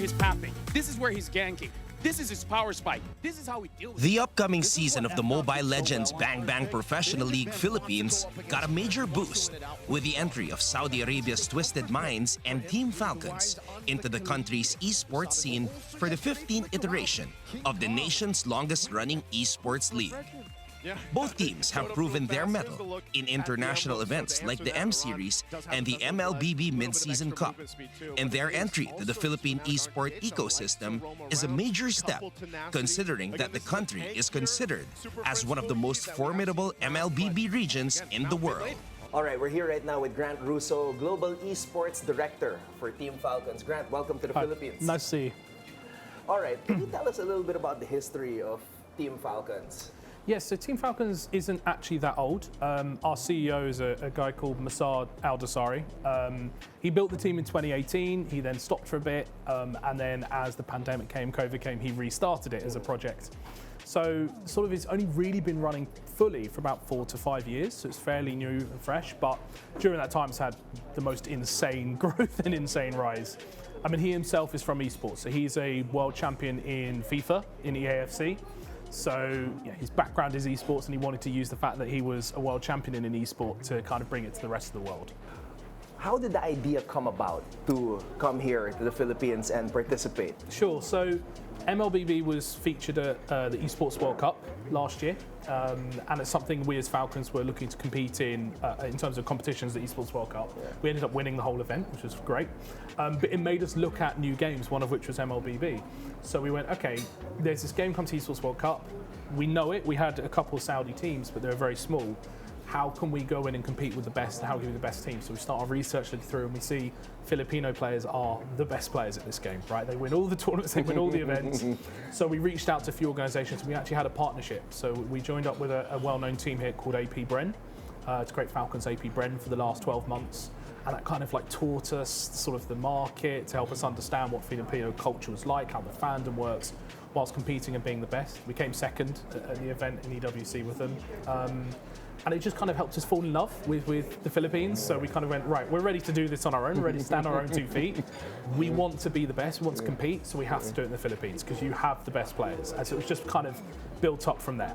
his pathing. This is where he's ganking. This is his power spike. This is how we deal with it. The upcoming season of the Mobile Legends Bang Bang Professional League Philippines got a major boost with the entry of Saudi Arabia's Twisted Minds and Team Falcons into the country's esports scene for the 15th iteration of the nation's longest-running esports league. Both teams have proven their mettle in international events like the M-Series and the MLBB Mid-Season Cup, and their entry to the Philippine esport ecosystem is a major step, considering that the country is considered as one of the most formidable MLBB regions in the world. All right, we're here right now with Grant Russo, Global Esports Director for Team Falcons. Grant, welcome to the Philippines. Nice to see you. All right, can you tell us a little bit about the history of Team Falcons? Yes, so Team Falcons isn't actually that old. Our CEO is a guy called Masad Al-Dasari. He built the team in 2018. He then stopped for a bit, and then as the pandemic came, COVID came, he restarted it as a project. So sort of it's only really been running fully for about 4 to 5 years, so it's fairly new and fresh, but during that time it's had the most insane growth and insane rise. I mean, he himself is from esports, so he's a world champion in FIFA, in EAFC. So yeah, his background is esports, and he wanted to use the fact that he was a world champion in an esport to kind of bring it to the rest of the world. How did the idea come about to come here to the Philippines and participate? Sure, so MLBB was featured at the Esports World Cup last year, and it's something we as Falcons were looking to compete in terms of competitions at the Esports World Cup. Yeah. We ended up winning the whole event, which was great, but it made us look at new games, one of which was MLBB. So we went, okay, there's this game comes to Esports World Cup, we know it, we had a couple of Saudi teams, but they were very small. How can we go in and compete with the best, and how can we be the best team? So we start our research through, and we see Filipino players are the best players at this game, right? They win all the tournaments, they win all the events. So we reached out to a few organizations, and we actually had a partnership. So we joined up with a well-known team here called AP Bren to create Falcons AP Bren for the last 12 months. And that kind of like taught us sort of the market, to help us understand what Filipino culture was like, how the fandom works, whilst competing and being the best. We came second at the event in EWC with them. And it just kind of helped us fall in love with the Philippines. So we kind of went, right, we're ready to do this on our own, we're ready to stand on our own 2 feet. We want to be the best, we want to compete, so we have to do it in the Philippines because you have the best players. And so it was just kind of built up from there.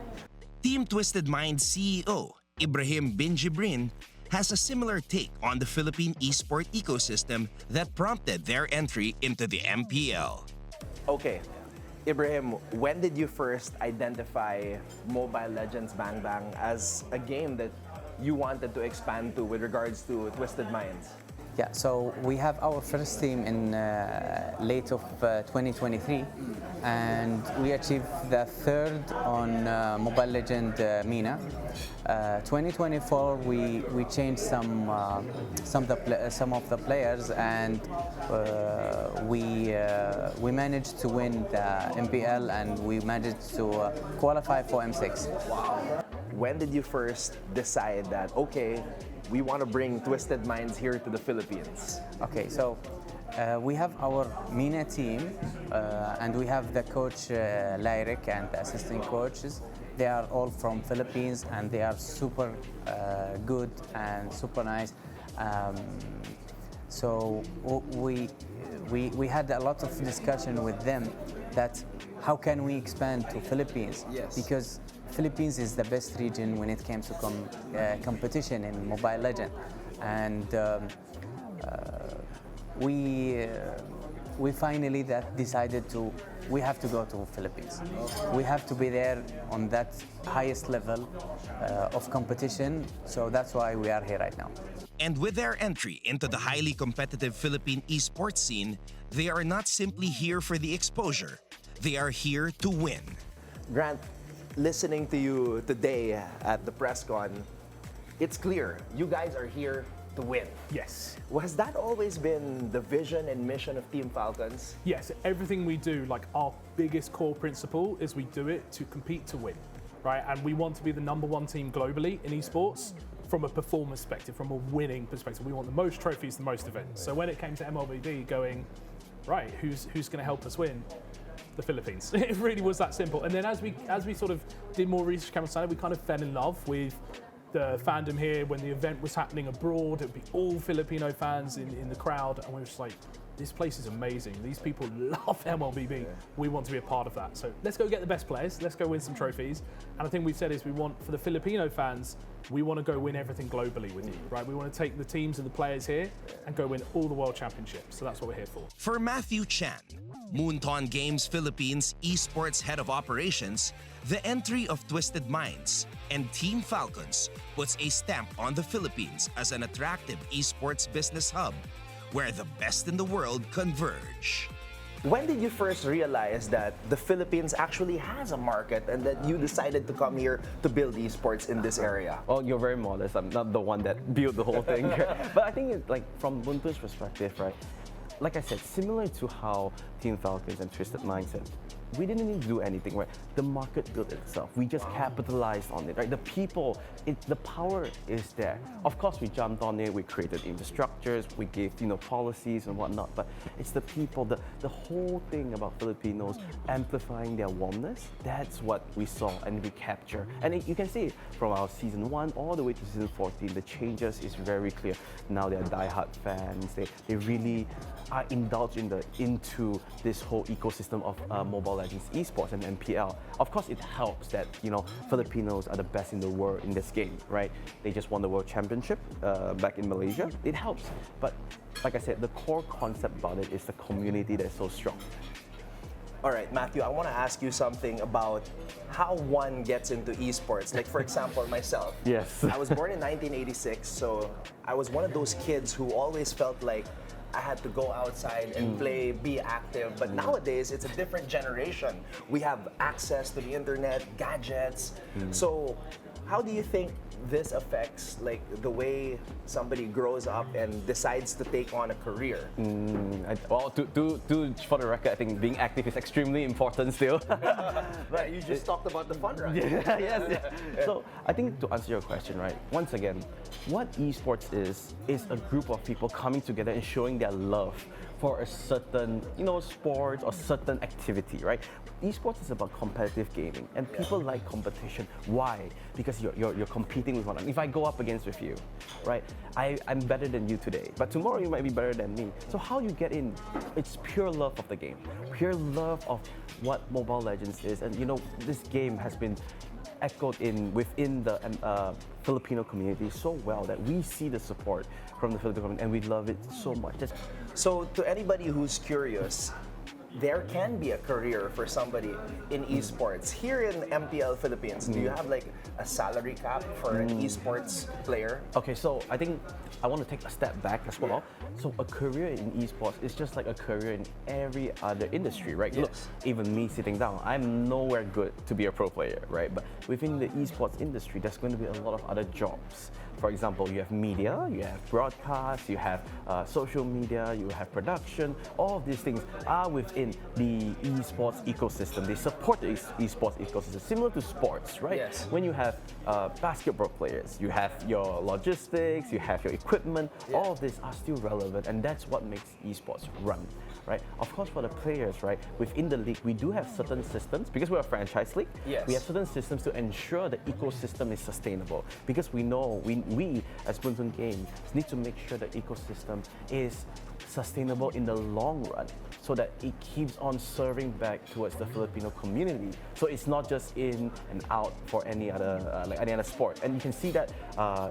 Team Twisted Minds CEO Ibrahim bin Jibrin has a similar take on the Philippine esport ecosystem that prompted their entry into the MPL. Okay, Ibrahim, when did you first identify Mobile Legends Bang Bang as a game that you wanted to expand to with regards to Twisted Minds? Yeah, so we have our first team in late of 2023, and we achieved the third on Mobile Legend MENA. 2024, we changed some of the players, and we managed to win the MPL, and we managed to qualify for M6. Wow. When did you first decide that, okay, we want to bring Twisted Minds here to the Philippines? Okay, so we have our MENA team, and we have the coach Lyric and the assistant coaches. They are all from Philippines, and they are super good and super nice. So we had a lot of discussion with them that how can we expand to Philippines? Yes. Because Philippines is the best region when it comes to competition in Mobile Legends, and we finally decided we have to go to Philippines. We have to be there on that highest level of competition, so that's why we are here right now. And with their entry into the highly competitive Philippine esports scene, they are not simply here for the exposure, they are here to win. Grant, listening to you today at the press con, it's clear you guys are here to win. Yes. Has that always been the vision and mission of Team Falcons? Yes, everything we do, like our biggest core principle is we do it to compete to win, right? And we want to be the #1 team globally in esports from a performance perspective, from a winning perspective. We want the most trophies, the most events. So when it came to MLBB going, right, who's going to help us win? The Philippines. It really was that simple. And then as we sort of did more research, we kind of fell in love with the fandom here. When the event was happening abroad, it would be all Filipino fans in the crowd, and we were just like, this place is amazing. These people love MLBB. We want to be a part of that. So let's go get the best players. Let's go win some trophies. And the thing we've said is we want, for the Filipino fans, we want to go win everything globally with you, right? We want to take the teams and the players here and go win all the World Championships. So that's what we're here for. For Matthew Chan, Moonton Games Philippines Esports Head of Operations, the entry of Twisted Minds and Team Falcons puts a stamp on the Philippines as an attractive esports business hub where the best in the world converge. When did you first realize that the Philippines actually has a market and that you decided to come here to build esports in this area? Well, you're very modest. I'm not the one that built the whole thing. But I think, like, from Buntu's perspective, right? Like I said, similar to how Team Falcons and Twisted Minds said, we didn't need to do anything, right? The market built itself. We just capitalized on it, right? The people, the power is there. Of course, we jumped on it. We created infrastructures. We gave, policies and whatnot. But it's the people, the whole thing about Filipinos amplifying their warmness. That's what we saw and we capture. And you can see it from our season 1 all the way to season 14. The changes is very clear. Now they're diehard fans. They really are indulged into this whole ecosystem of Mobile Legends Esports and MPL. Of course, it helps that Filipinos are the best in the world in this game, right? They just won the World Championship back in Malaysia. It helps, but like I said, the core concept about it is the community that's so strong. All right, Matthew, I want to ask you something about how one gets into esports. Like, for example, myself. Yes. I was born in 1986, so I was one of those kids who always felt like I had to go outside and play, be active. But nowadays, it's a different generation. We have access to the internet, gadgets. So how do you think this affects the way somebody grows up and decides to take on a career? Well, for the record, I think being active is extremely important still. Right, you just talked about the fun, right? Yes. So I think to answer your question, right, once again, what esports is a group of people coming together and showing their love for a certain, sport or certain activity, right? Esports is about competitive gaming, and people like competition. Why? Because you're competing with one another. If I go up against with you, right? I'm better than you today, but tomorrow you might be better than me. So how you get in? It's pure love of the game, pure love of what Mobile Legends is, and this game has been echoed within the Filipino community so well that we see the support from the Filipino community and we love it so much. So to anybody who's curious, there can be a career for somebody in esports. Here in MPL Philippines, do you have a salary cap for an esports player? Okay, so I think I want to take a step back as well. So a career in esports is just like a career in every other industry, right? Yes. Look, even me sitting down, I'm nowhere good to be a pro player, right? But within the esports industry, there's going to be a lot of other jobs. For example, you have media, you have broadcast, you have social media, you have production. All of these things are within the esports ecosystem. They support the esports ecosystem, similar to sports, right? Yes. When you have basketball players, you have your logistics, you have your equipment. All of these are still relevant, and that's what makes esports run, right? Of course, for the players, right, within the league, we do have certain systems, because we're a franchise league, Yes. we have certain systems to ensure the ecosystem is sustainable. Because we know, we as Buntun Games need to make sure the ecosystem is sustainable in the long run, so that it keeps on serving back towards the Filipino community. So it's not just in and out for any other any other sport. And you can see that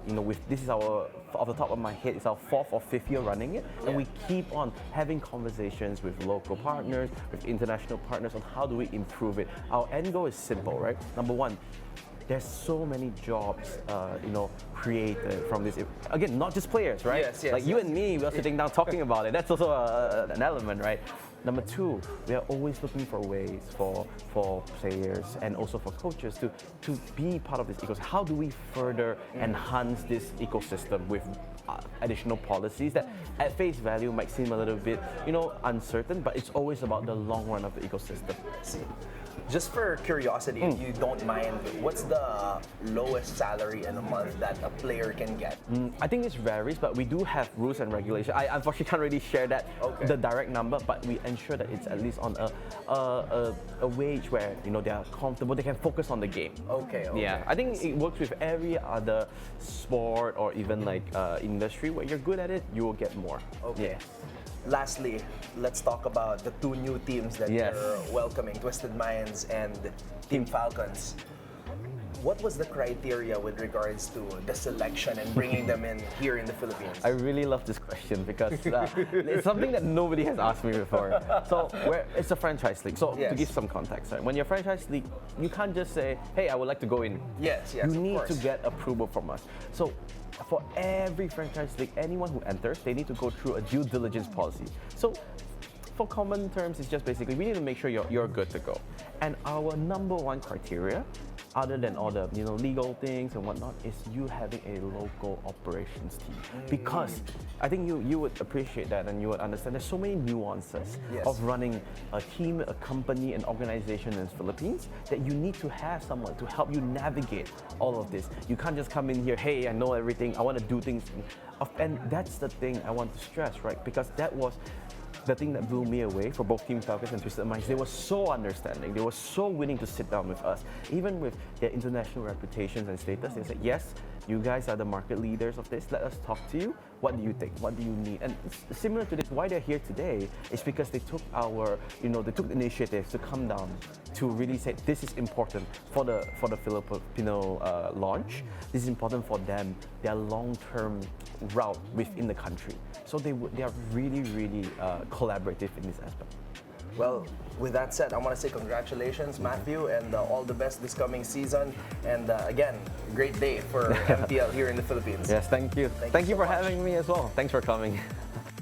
with this is our, off the top of my head, it's our 4th or 5th year running it, and we keep on having conversations with local partners, with international partners on how do we improve it. Our end goal is simple, right? Number one, there's so many jobs, created from this. Again, not just players, right? Yes, like you and me, we're sitting down talking about it. That's also an element, right? Number two, we are always looking for ways for players and also for coaches to be part of this ecosystem. How do we further enhance this ecosystem with additional policies that at face value might seem a little bit, uncertain, but it's always about the long run of the ecosystem. Just for curiosity, if you don't mind, what's the lowest salary in a month that a player can get? I think it varies, but we do have rules and regulations. I unfortunately can't really share that, the direct number, but we ensure that it's at least on a wage where they are comfortable, they can focus on the game. Okay. Yeah, I think it works with every other sport or even like industry where you're good at it, you will get more. Okay. Yeah. Lastly, let's talk about the two new teams that you're welcoming, Twisted Minds and Team Falcons. What was the criteria with regards to the selection and bringing them in here in the Philippines? I really love this question because it's something that nobody has asked me before. So it's a franchise league. So to give some context, right? When you're a franchise league, you can't just say, hey, I would like to go in. Yes, you need to get approval from us. So for every franchise league, anyone who enters, they need to go through a due diligence policy. So for common terms, it's just basically we need to make sure you're good to go. And our number one criteria, other than all the legal things and whatnot, is you having a local operations team. Because I think you would appreciate that and you would understand there's so many nuances of running a team, a company, an organization in the Philippines that you need to have someone to help you navigate all of this. You can't just come in here, hey, I know everything, I want to do things. And that's the thing I want to stress, right? Because that was the thing that blew me away for both Team Falcons and Twisted Minds. They were so understanding. They were so willing to sit down with us. Even with their international reputations and status, they said, yes, you guys are the market leaders of this. Let us talk to you. What do you think? What do you need? And similar to this, why they're here today is because they took they took the initiative to come down to really say this is important for the Filipino launch. This is important for them, their long-term route within the country. So they are really, really collaborative in this aspect. Well, with that said, I want to say congratulations, Matthew, and all the best this coming season. And again, great day for MPL here in the Philippines. Yes, thank you. Thank you for having me as well. Thanks for coming.